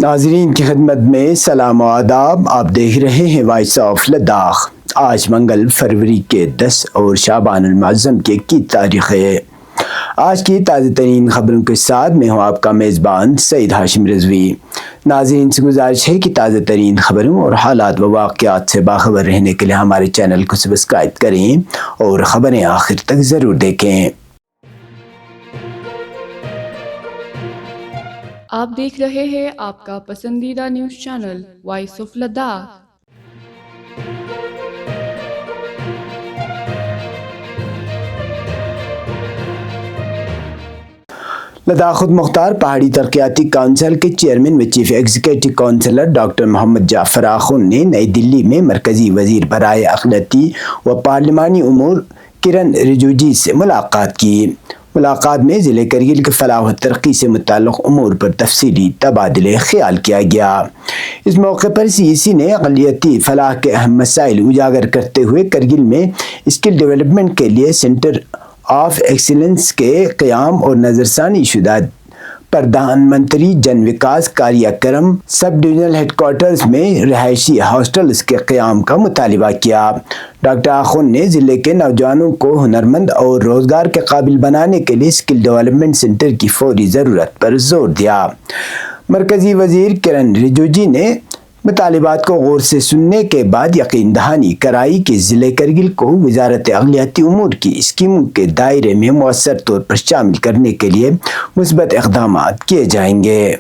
ناظرین کی خدمت میں سلام و آداب۔ آپ دیکھ رہے ہیں وائس آف لداخ۔ آج منگل فروری کے 10 اور شعبان المعظم کے کی تاریخ ہے۔ آج کی تازہ ترین خبروں کے ساتھ میں ہوں آپ کا میزبان سعید ہاشم رضوی۔ ناظرین سے گزارش ہے کہ تازہ ترین خبروں اور حالات و واقعات سے باخبر رہنے کے لیے ہمارے چینل کو سبسکرائب کریں اور خبریں آخر تک ضرور دیکھیں۔ آپ دیکھ رہے ہیں آپ کا پسندیدہ news channel voice of Ladakh. Ladakh خود مختار پہاڑی ترقیاتی کونسل کے چیئرمین و chief executive councillor doctor Mohammad Jafar Akhoon نے نئی دلی میں مرکزی وزیر برائے اقلیتی و پارلیمانی امور کرن رجیجو سے ملاقات کی۔ ملاقات میں ضلع کرگل کے فلاح و ترقی سے متعلق امور پر تفصیلی تبادلہ خیال کیا گیا۔ اس موقع پر سی ای سی نے اقلیتی فلاح کے اہم مسائل اجاگر کرتے ہوئے کرگل میں اسکل ڈیولپمنٹ کے لیے سینٹر آف ایکسیلنس کے قیام اور نظر ثانی شدہ پردھان منتری جن وکاس کاریہ کرم سب ڈویژنل ہیڈ کوارٹرز میں رہائشی ہاسٹلز کے قیام کا مطالبہ کیا۔ ڈاکٹر آخوند نے ضلع کے نوجوانوں کو ہنرمند اور روزگار کے قابل بنانے کے لیے اسکل ڈیولپمنٹ سینٹر کی فوری ضرورت پر زور دیا۔ مرکزی وزیر کرن رجیجو نے مطالبات کو غور سے سننے کے بعد یقین دہانی کرائی کہ ضلع کرگل کو وزارت اقلیتی امور کی اسکیموں کے دائرے میں مؤثر طور پر شامل کرنے کے لیے مثبت اقدامات کیے جائیں گے۔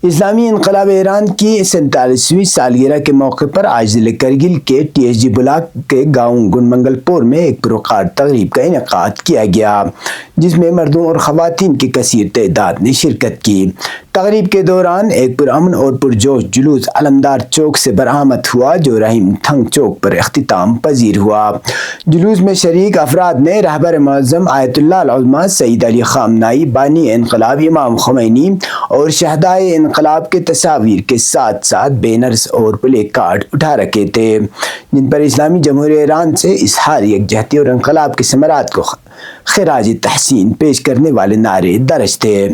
اسلامی انقلاب ایران کی 47ویں سالگرہ کے موقع پر آج ضلع کرگل کے ٹی ایس جی بلاک کے گاؤں گن منگل پور میں ایک پروقار تقریب کا انعقاد کیا گیا، جس میں مردوں اور خواتین کی کثیر تعداد نے شرکت کی۔ تقریب کے دوران ایک پرامن اور پرجوش جلوس علمدار چوک سے برآمد ہوا، جو رحیم تھنگ چوک پر اختتام پذیر ہوا۔ جلوس میں شریک افراد نے رہبر معظم آیت اللہ العظمہ سید علی خامنائی بانی انقلاب امام خمینی اور شہدائے انقلاب کے تصاویر کے ساتھ ساتھ بینرز اور پلے کارڈ اٹھا رکھے تھے، جن پر اسلامی جمہوریہ ایران سے اظہار یکجہتی اور انقلاب کے ثمرات کو خراج تحسین پیش کرنے والے نعرے درج تھے۔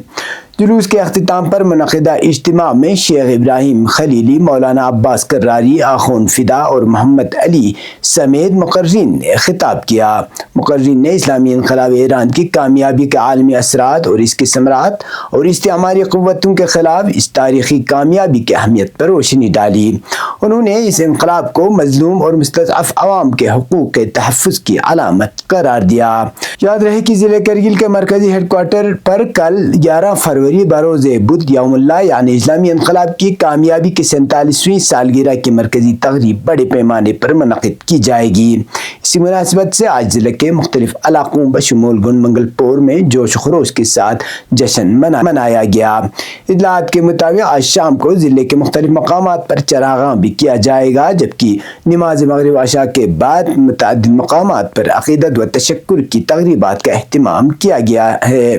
جلوس کے اختتام پر منعقدہ اجتماع میں شیخ ابراہیم خلیلی، مولانا عباس کراری، آخوند فدا اور محمد علی سمیت مقررین نے خطاب کیا۔ مقررین نے اسلامی انقلاب ایران کی کامیابی کے عالمی اثرات اور اس کے ثمرات اور استعماری قوتوں کے خلاف اس تاریخی کامیابی کی اہمیت پر روشنی ڈالی۔ انہوں نے اس انقلاب کو مظلوم اور مستضعف عوام کے حقوق کے تحفظ کی علامت قرار دیا۔ یاد رہے کہ ضلع کرگل کے مرکزی ہیڈ کوارٹر پر کل 11 فروری بروز بدھ یوم اللہ یعنی اسلامی انقلاب کی کامیابی کی 47ویں سالگرہ کی مرکزی تقریب بڑے پیمانے پر منعقد کی جائے گی۔ اسی مناسبت سے آج ضلع کے مختلف علاقوں بشمول گن منگل پور میں جوش و خروش کے ساتھ جشن منایا گیا۔ اطلاعات کے مطابق آج شام کو ضلع کے مختلف مقامات پر چراغاں بھی کیا جائے گا، جبکہ نماز مغرب عشاء کے بعد متعدد مقامات پر عقیدت و تشکر کی تقریبات کا اہتمام کیا گیا ہے۔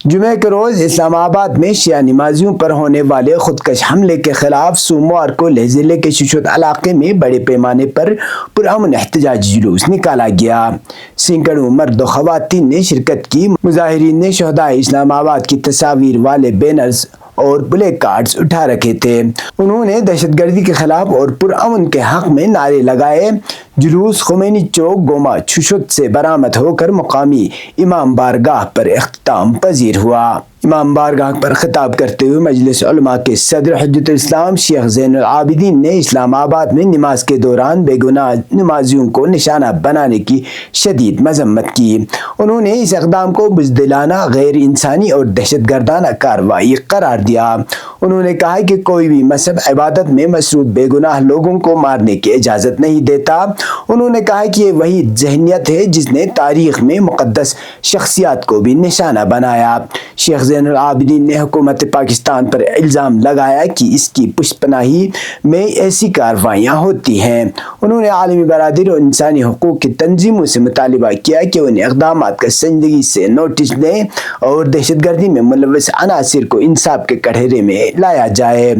جمعہ کے روز اسلام آباد میں شیعہ نمازیوں پر ہونے والے خودکش حملے کے خلاف سوموار کو ضلع کے ششوت علاقے میں بڑے پیمانے پر پرامن احتجاجی جلوس نکالا گیا۔ سینکڑوں مرد و خواتین نے شرکت کی۔ مظاہرین نے شہدائے اسلام آباد کی تصاویر والے بینرز اور پلے کارڈز اٹھا رکھے تھے۔ انہوں نے دہشت گردی کے خلاف اور پرامن کے حق میں نعرے لگائے۔ جلوس خمینی چوک گوما چھشت سے برآمد ہو کر مقامی امام بارگاہ پر اختتام پذیر ہوا۔ امام بارگاہ پر خطاب کرتے ہوئے مجلس علماء کے صدر حجت الاسلام شیخ زین العابدین نے اسلام آباد میں نماز کے دوران بے گناہ نمازیوں کو نشانہ بنانے کی شدید مذمت کی۔ انہوں نے اس اقدام کو بزدلانہ، غیر انسانی اور دہشت گردانہ کارروائی قرار دیا۔ انہوں نے کہا کہ کوئی بھی مذہب عبادت میں مصروف بے گناہ لوگوں کو مارنے کی اجازت نہیں دیتا۔ انہوں نے کہا کہ یہ وہی ذہنیت ہے جس نے تاریخ میں مقدس شخصیات کو بھی نشانہ بنایا۔ شیخ زین العابدین نے حکومت پاکستان پر الزام لگایا کہ اس کی پشت پناہی میں ایسی کارروائیاں ہوتی ہیں۔ انہوں نے عالمی برادری اور انسانی حقوق کی تنظیموں سے مطالبہ کیا کہ ان اقدامات کا سنجیدگی سے نوٹس لیں اور دہشت گردی میں ملوث عناصر کو انصاف کے کٹہرے میں لایا جائے۔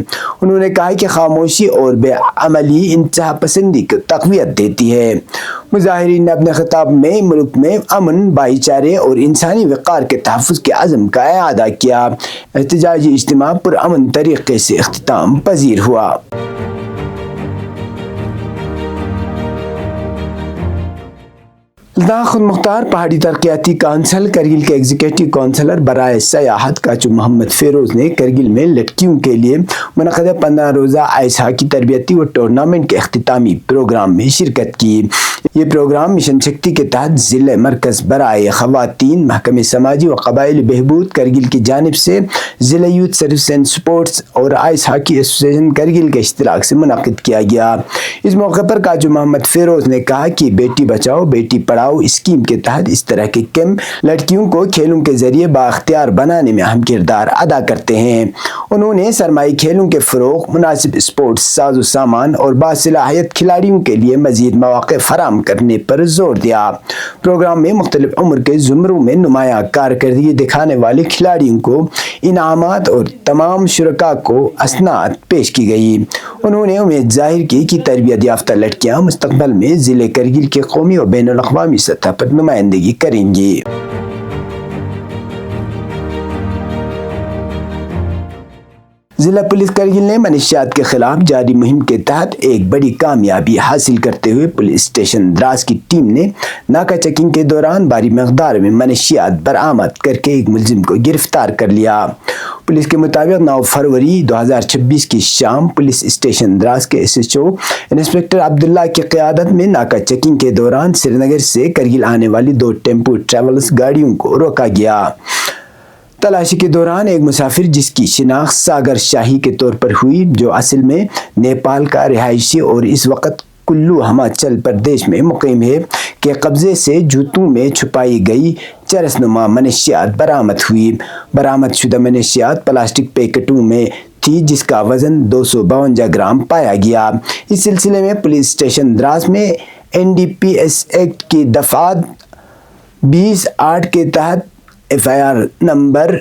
انہوں نے کہا کہ خاموشی اور بے عملی انتہا پسندی کو تقویت دیتی دیتی ہے۔ مظاہرین نے اپنے خطاب میں ملک میں امن، بھائی چارے اور انسانی وقار کے تحفظ کے عزم کا اعادہ کیا۔ احتجاجی اجتماع پرامن طریقے سے اختتام پذیر ہوا۔ لداخ خود مختار پہاڑی ترقیاتی کونسل کرگل کے ایگزیکٹو کونسلر برائے سیاحت کاچو محمد فیروز نے کرگل میں لڑکیوں کے لیے منعقدہ 15 روزہ آئس ہاکی تربیتی و ٹورنامنٹ کے اختتامی پروگرام میں شرکت کی۔ یہ پروگرام مشن شکتی کے تحت ضلع مرکز برائے خواتین، محکمہ سماجی و قبائلی بہبود کرگل کی جانب سے ضلع یوتھ سروس اینڈ سپورٹس اور آئس ہاکی ایسوسی ایشن کرگل کے اشتراک سے منعقد کیا گیا۔ اس موقع پر کاچو محمد فیروز نے کہا کہ بیٹی بچاؤ بیٹی پڑھاؤ اسکیم کے تحت اس طرح کے کیمپ لڑکیوں کو کھیلوں کے ذریعے بااختیار بنانے میں اہم کردار ادا کرتے ہیں۔ انہوں نے سرمائی کھیلوں کے فروغ، مناسب اسپورٹس ساز و سامان اور باصلاحیت کھلاڑیوں کے لیے مزید مواقع فراہم کرنے پر زور دیا۔ پروگرام میں مختلف عمر کے زمروں میں نمایاں کارکردگی دکھانے والے کھلاڑیوں کو انعامات اور تمام شرکاء کو اسناد پیش کی گئی۔ انہوں نے امید ظاہر کی کہ تربیت یافتہ لڑکیاں مستقبل میں ضلع کرگل کے قومی اور بین الاقوامی سطح پر نمائندگی کریں گی۔ ضلع پولیس کرگل نے منشیات کے خلاف جاری مہم کے تحت ایک بڑی کامیابی حاصل کرتے ہوئے پولیس اسٹیشن دراس کی ٹیم نے ناکہ چیکنگ کے دوران بھاری مقدار میں منشیات برآمد کر کے ایک ملزم کو گرفتار کر لیا۔ پولیس کے مطابق 9 فروری 2026 کی شام پولیس اسٹیشن دراس کے ایس ایچ او انسپکٹر عبداللہ کی قیادت میں ناکہ چیکنگ کے دوران سری نگر سے کرگل آنے والی 2 ٹیمپو ٹریولرز گاڑیوں کو روکا گیا۔ تلاشی کے دوران ایک مسافر جس کی شناخت ساگر شاہی کے طور پر ہوئی، جو اصل میں نیپال کا رہائشی اور اس وقت کلو ہماچل پردیش میں مقیم ہے، کے قبضے سے جوتوں میں چھپائی گئی چرس نما منشیات برآمد ہوئی۔ برآمد شدہ منشیات پلاسٹک پیکٹوں میں تھی جس کا وزن 252 گرام پایا گیا۔ اس سلسلے میں پولیس اسٹیشن دراس میں NDPS ایکٹ کی دفعات 20(8) کے تحت FIR نمبر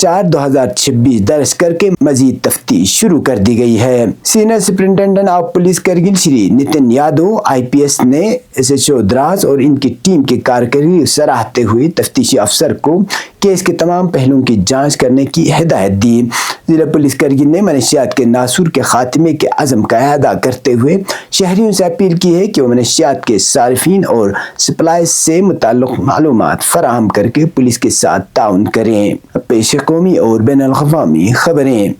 4/2026 درج کر کے مزید تفتیش شروع کر دی گئی ہے۔ Senior superintendent of police Kargil Shri Nitin Yadav IPS نے SHO دراس اور ان کی ٹیم کی کارکردگی سراہتے ہوئے تفتیشی افسر کو کیس کے تمام پہلوؤں کی جانچ کرنے کی ہدایت دی۔ ضلع پولیس کرگل نے منشیات کے ناسور کے خاتمے کے عزم کا اعادہ کرتے ہوئے شہریوں سے اپیل کی ہے کہ وہ منشیات کے صارفین اور سپلائز سے متعلق معلومات فراہم کر کے پولیس کے ساتھ تعاون کریں۔ پیش قومی اور بین الاقوامی خبریں۔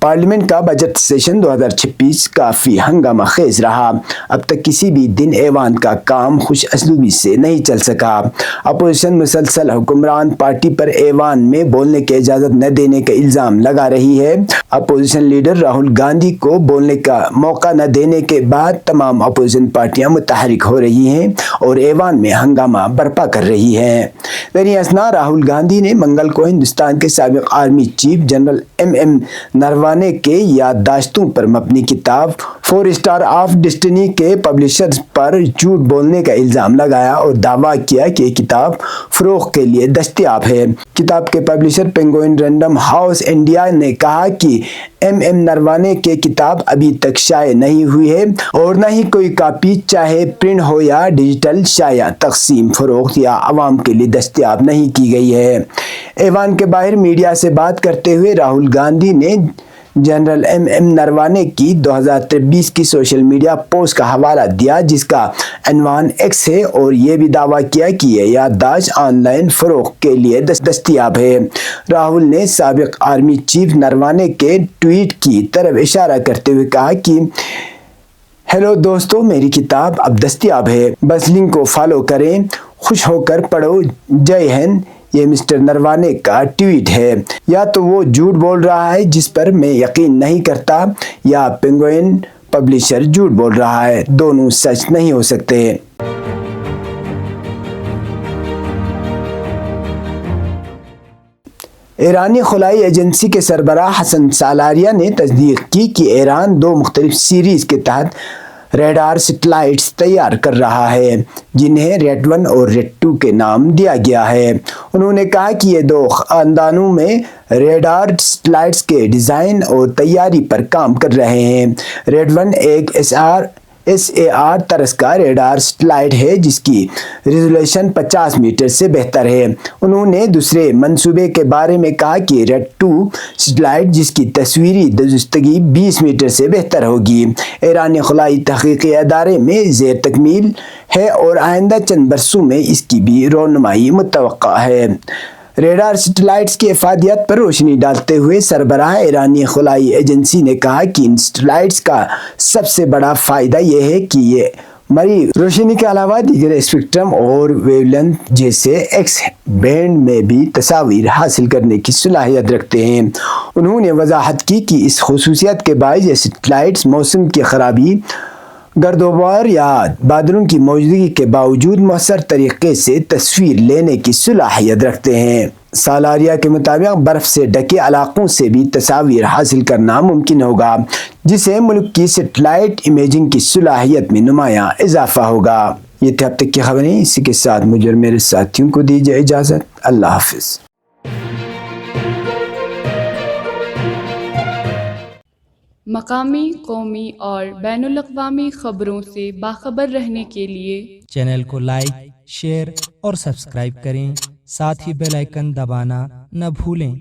پارلیمنٹ کا بجٹ سیشن 2026 کافی ہنگامہ خیز رہا۔ اب تک کسی بھی دن ایوان کا کام خوش اسلوبی سے نہیں چل سکا۔ اپوزیشن مسلسل حکمران پارٹی پر ایوان میں بولنے کی اجازت نہ دینے کا الزام لگا رہی ہے۔ اپوزیشن لیڈر راہل گاندھی کو بولنے کا موقع نہ دینے کے بعد تمام اپوزیشن پارٹیاں متحرک ہو رہی ہیں اور ایوان میں ہنگامہ برپا کر رہی ہیں۔ دریں اثنا راہل گاندھی نے منگل کو ہندوستان کے سابق army chief general MM Naravane کے یادداشتوں پر مبنی کتاب 4 اسٹار آف ڈیسٹنی کے پبلشرز پر جھوٹ بولنے کا الزام لگایا اور دعویٰ کیا کہ یہ کتاب فروخت کے لیے دستیاب ہے۔ کتاب کے publisher penguin random house India نے کہا کہ MM نروانے کی کتاب ابھی تک شائع نہیں ہوئی ہے اور نہ ہی کوئی کاپی چاہے پرنٹ ہو یا ڈیجیٹل شائع، تقسیم، فروخت یا عوام کے لیے دستیاب نہیں کی گئی ہے۔ ایوان کے باہر میڈیا سے بات کرتے ہوئے راہل گاندھی نے جنرل MM نروانے کی 2023 کی سوشل میڈیا پوسٹ کا حوالہ دیا جس کا عنوان X ہے اور یہ بھی دعویٰ کیا کہ یہ یادداشت آن لائن فروخت کے لیے دستیاب ہے۔ راہل نے سابق آرمی چیف نروانے کے ٹویٹ کی طرف اشارہ کرتے ہوئے کہا کہ ہیلو دوستو، میری کتاب اب دستیاب ہے، بس لنک کو فالو کریں، خوش ہو کر پڑھو، جے ہند۔ یہ مسٹر نروانے کا ٹویٹ ہے۔ یا تو وہ جھوٹ بول رہا ہے جس پر میں یقین نہیں کرتا، یا پینگوئن پبلشر جھوٹ بول رہا ہے، دونوں سچ نہیں ہو سکتے۔ ایرانی خلائی ایجنسی کے سربراہ حسن سالاریہ نے تصدیق کی کہ ایران 2 مختلف سیریز کے تحت ریڈار سیٹلائٹس تیار کر رہا ہے جنہیں ریڈ 1 اور ریڈ 2 کے نام دیا گیا ہے۔ انہوں نے کہا کہ یہ دو خاندانوں میں ریڈار سیٹلائٹس کے ڈیزائن اور تیاری پر کام کر رہے ہیں۔ ریڈ 1 ایک SAR طرز کا ریڈار سیٹلائٹ ہے جس کی ریزولوشن 50 میٹر سے بہتر ہے۔ انہوں نے دوسرے منصوبے کے بارے میں کہا کہ ریڈ 2 سیٹلائٹ جس کی تصویری درستگی 20 میٹر سے بہتر ہوگی، ایرانی خلائی تحقیقی ادارے میں زیر تکمیل ہے اور آئندہ چند برسوں میں اس کی بھی رونمائی متوقع ہے۔ ریڈار سیٹلائٹس کی افادیت پر روشنی ڈالتے ہوئے سربراہ ایرانی خلائی ایجنسی نے کہا کہ ان سیٹلائٹس کا سب سے بڑا فائدہ یہ ہے کہ یہ مرئی روشنی کے علاوہ دیگر اسپیکٹرم اور ویو لینتھ جیسے ایکس بینڈ میں بھی تصاویر حاصل کرنے کی صلاحیت رکھتے ہیں۔ انہوں نے وضاحت کی کہ اس خصوصیت کے باعث یہ سیٹلائٹس موسم کی خرابی، گرد و غبار یا بادلوں کی موجودگی کے باوجود مؤثر طریقے سے تصویر لینے کی صلاحیت رکھتے ہیں۔ سالاریا کے مطابق برف سے ڈھکے علاقوں سے بھی تصاویر حاصل کرنا ممکن ہوگا، جس سے ملک کی سیٹلائٹ امیجنگ کی صلاحیت میں نمایاں اضافہ ہوگا۔ یہ تھی اب تک کی خبریں، اسی کے ساتھ مجھے اور میرے ساتھیوں کو دیجیے اجازت۔ اللہ حافظ۔ مقامی، قومی اور بین الاقوامی خبروں سے باخبر رہنے کے لیے چینل کو لائک، شیئر اور سبسکرائب کریں، ساتھ ہی بیل آئیکن دبانا نہ بھولیں۔